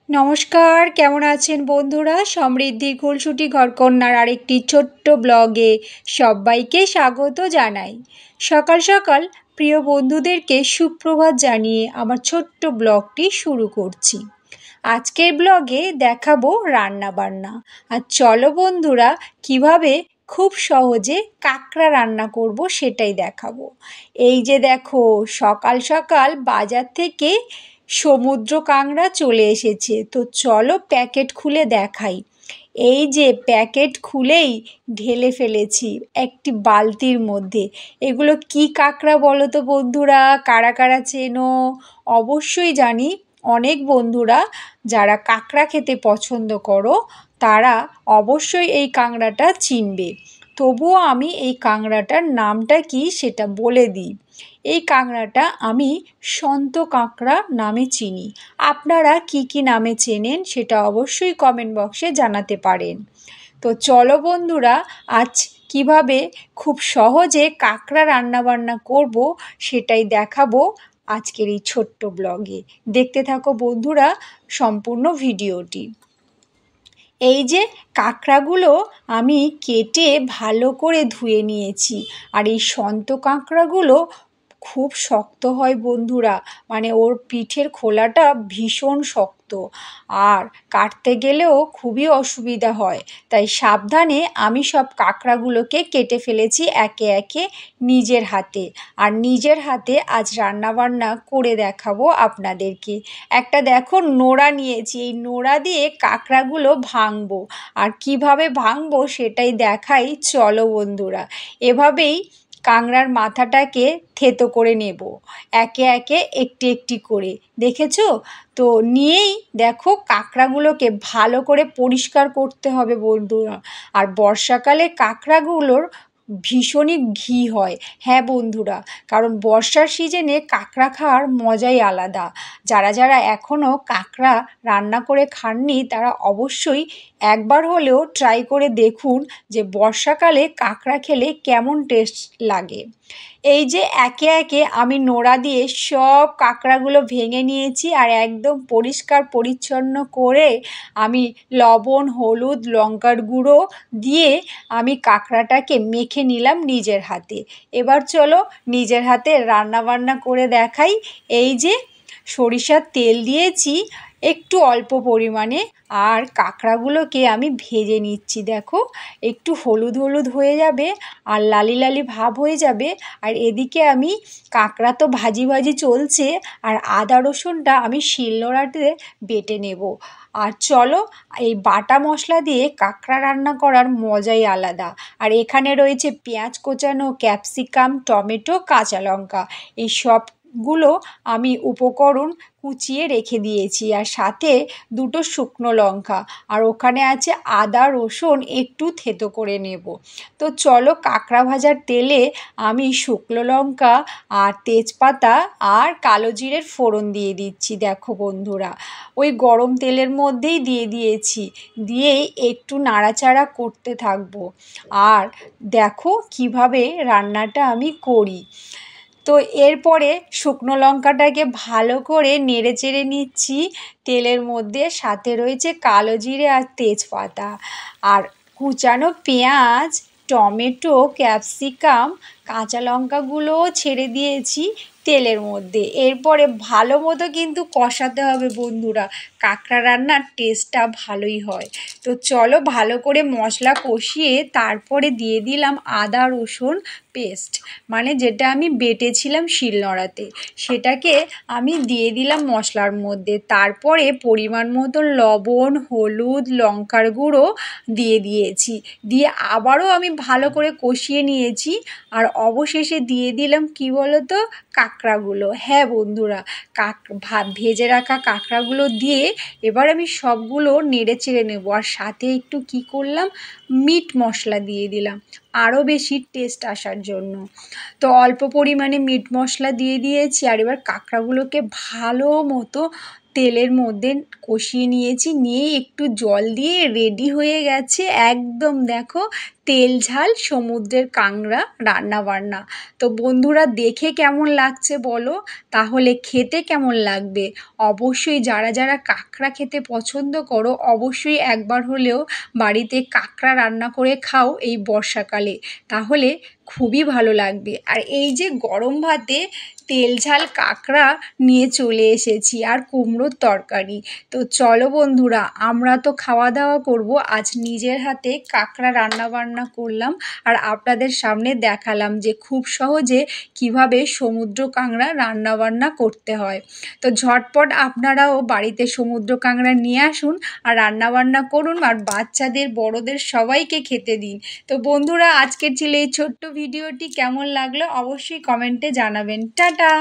নমস্কার, কেমন আছেন বন্ধুরা? সমৃদ্ধি খুলসুটি ঘরকন্যার আরেকটি ছোট্ট ব্লগে সবাইকে স্বাগত জানাই। সকাল সকাল প্রিয় বন্ধুদেরকে সুপ্রভাত জানিয়ে আমার ছোট্ট ব্লগটি শুরু করছি। আজকের ব্লগে দেখাবো রান্নাবান্না। আর চলো বন্ধুরা, কিভাবে খুব সহজে কাঁকড়া রান্না করব সেটাই দেখাবো। এই যে দেখো, সকাল সকাল বাজার থেকে সমুদ্র কাঁকড়া চলে এসেছে। তো চলো প্যাকেট খুলে দেখাই। এই যে প্যাকেট খুলেই ঢেলে ফেলেছি একটি বালতির মধ্যে। এগুলো কি কাঁকড়া বলো তো বন্ধুরা? কারা কারা চেনো? অবশ্যই জানি অনেক বন্ধুরা যারা কাঁকড়া খেতে পছন্দ করো তারা অবশ্যই এই কাঁকড়াটা চিনবে। তবুও আমি এই কাঁকড়াটার নামটা কি সেটা বলে দিই। এই কাঁকড়াটা আমি সন্ত কাঁকড়া নামে চিনি। আপনারা কি কি নামে চেনেন সেটা অবশ্যই কমেন্ট বক্সে জানাতে পারেন। তো চলো বন্ধুরা, আজ কিভাবে খুব সহজে কাঁকড়া রান্নাবান্না করব সেটাই দেখাবো আজকের এই ছোট্ট ব্লগে। দেখতে থাকো বন্ধুরা সম্পূর্ণ ভিডিওটি। এই যে কাঁকড়াগুলো আমি কেটে ভালো করে ধুয়ে নিয়েছি। আর এই সন্ত কাঁকড়াগুলো খুব শক্ত হয় বন্ধুরা, মানে ওর পিঠের খোলাটা ভীষণ শক্ত, আর কাটতে গেলেও খুবই অসুবিধা হয়। তাই সাবধানে আমি সব কাঁকড়াগুলোকে কেটে ফেলেছি একে একে নিজের হাতে। আর নিজের হাতে আজ রান্নাবান্না করে দেখাবো আপনাদেরকে। একটা দেখো নোড়া নিয়েছি, এই নোড়া দিয়ে কাঁকড়াগুলো ভাঙবো। আর কিভাবে ভাঙবো সেটাই দেখাই, চলো বন্ধুরা। এভাবেই কাঁকড়ার মাথাটাকে থেতো করে নেব একে একে একটি একটি করে, দেখেছো তো? নিয়েই দেখো কাঁকড়াগুলোকে ভালো করে পরিষ্কার করতে হবে বন্ধুরা। আর বর্ষাকালে কাঁকড়াগুলোর ভীষণই ঘি হয়। হ্যাঁ বন্ধুরা, কারণ বর্ষার সিজনে কাঁকড়া খাওয়ার মজাই আলাদা। যারা যারা এখনও কাঁকড়া রান্না করে খাননি তারা অবশ্যই একবার হলেও ট্রাই করে দেখুন যে বর্ষাকালে কাঁকড়া খেলে কেমন টেস্ট লাগে। এই যে একে একে আমি নোড়া দিয়ে সব কাঁকড়াগুলো ভেঙে নিয়েছি, আর একদম পরিষ্কার পরিচ্ছন্ন করে আমি লবণ, হলুদ, লঙ্কার গুঁড়ো দিয়ে আমি কাঁকড়াটাকে মেখে নিলাম নিজের হাতে। এবার চলো নিজের হাতে রান্নাবান্না করে দেখাই। এই যে সরিষার তেল দিয়েছি একটু অল্প পরিমাণে, আর কাঁকড়াগুলোকে আমি ভেজে নিচ্ছি। দেখো একটু হলুদ হলুদ হয়ে যাবে আর লালি লালি ভাব হয়ে যাবে। আর এদিকে আমি কাঁকড়া তো ভাজি ভাজি চলছে, আর আদা রসুনটা আমি শিলনোড়াতে বেটে নেব। আর চলো, এই বাটা মশলা দিয়ে কাঁকড়া রান্না করার মজাই আলাদা। আর এখানে রয়েছে পেঁয়াজ কোচানো, ক্যাপসিকাম, টমেটো, কাঁচা লঙ্কা। এই সবগুলো আমি উপকরণ কুচিয়ে রেখে দিয়েছি, আর সাথে দুটো শুকনো লঙ্কা, আর ওখানে আছে আদা রসুন একটু থেতো করে নেব। তো চলো কাঁকড়া ভাজার তেলে আমি শুকনো লঙ্কা আর তেজপাতা আর কালো জিরের ফোড়ন দিয়ে দিচ্ছি। দেখো বন্ধুরা, ওই গরম তেলের মধ্যেই দিয়ে দিয়েছি, দিয়েই একটু নাড়াচাড়া করতে থাকবো। আর দেখো কিভাবে রান্নাটা আমি করি। তো এরপরে শুকনো লঙ্কাটাকে ভালো করে নেড়ে চেড়ে নিচ্ছি তেলের মধ্যে, সাথে রয়েছে কালো জিরে আর তেজপাতা, আর কুচানো পেঁয়াজ, টমেটো, ক্যাপসিকাম, কাঁচা লঙ্কাগুলোও ছেড়ে দিয়েছি তেলের মধ্যে। এরপরে ভালো মতো কিন্তু কষাতে হবে বন্ধুরা, কাঁকড়া রান্নার টেস্টটা ভালোই হয়। তো চলো ভালো করে মশলা কষিয়ে তারপরে দিয়ে দিলাম আদা রসুন পেস্ট, মানে যেটা আমি বেটেছিলাম শিলনোড়াতে, সেটাকে আমি দিয়ে দিলাম মশলার মধ্যে। তারপরে পরিমাণ মতো লবণ, হলুদ, লঙ্কার গুঁড়ো দিয়ে দিয়েছি, দিয়ে আবারও আমি ভালো করে কষিয়ে নিয়েছি। আর অবশেষে দিয়ে দিলাম কি বলো তো, কাঁকড়াগুলো। হ্যাঁ বন্ধুরা, ভেজে রাখা কাঁকড়াগুলো দিয়ে এবার আমি সবগুলো নেড়ে চেড়ে নেবো। আর সাথে একটু কি করলাম, মিট মশলা দিয়ে দিলাম আরও বেশি টেস্ট আসার জন্য। তো অল্প পরিমাণে মিট মশলা দিয়ে দিয়েছি, আর এবার কাঁকড়াগুলোকে ভালো মতো তেলের মধ্যে কষিয়ে নিয়েছি, নিয়ে একটু জল দিয়ে রেডি হয়ে গেছে একদম দেখো তেল ঝাল সমুদ্রের কাঁকড়া রান্নাবান্না। তো বন্ধুরা দেখে কেমন লাগছে বলো, তাহলে খেতে কেমন লাগবে? অবশ্যই যারা যারা কাঁকড়া খেতে পছন্দ করো অবশ্যই একবার হলেও বাড়িতে কাঁকড়া রান্না করে খাও এই বর্ষাকালে, তাহলে খুবই ভালো লাগবে। আর এই যে গরম ভাতে তেল ঝাল কাঁকড়া নিয়ে চলে এসেছি আর কুমড়োর তরকারি। তো চলো বন্ধুরা, আমরা তো খাওয়া দাওয়া করব। আজ নিজের হাতে কাঁকড়া রান্নাবান্না করলাম আর আপনাদের সামনে দেখালাম যে খুব সহজে কিভাবে সমুদ্র কাঁকড়া রান্নাবান্না করতে হয়। তো ঝটপট আপনারাও বাড়িতে সমুদ্র কাঁকড়া নিয়ে আসুন আর রান্নাবান্না করুন আর বাচ্চাদের বড়দের সবাইকে খেতে দিন। তো বন্ধুরা, আজকের ছিল এই ছোট্ট ভিডিওটি, কেমন লাগলো অবশ্যই কমেন্টে জানাবেন। টাটা।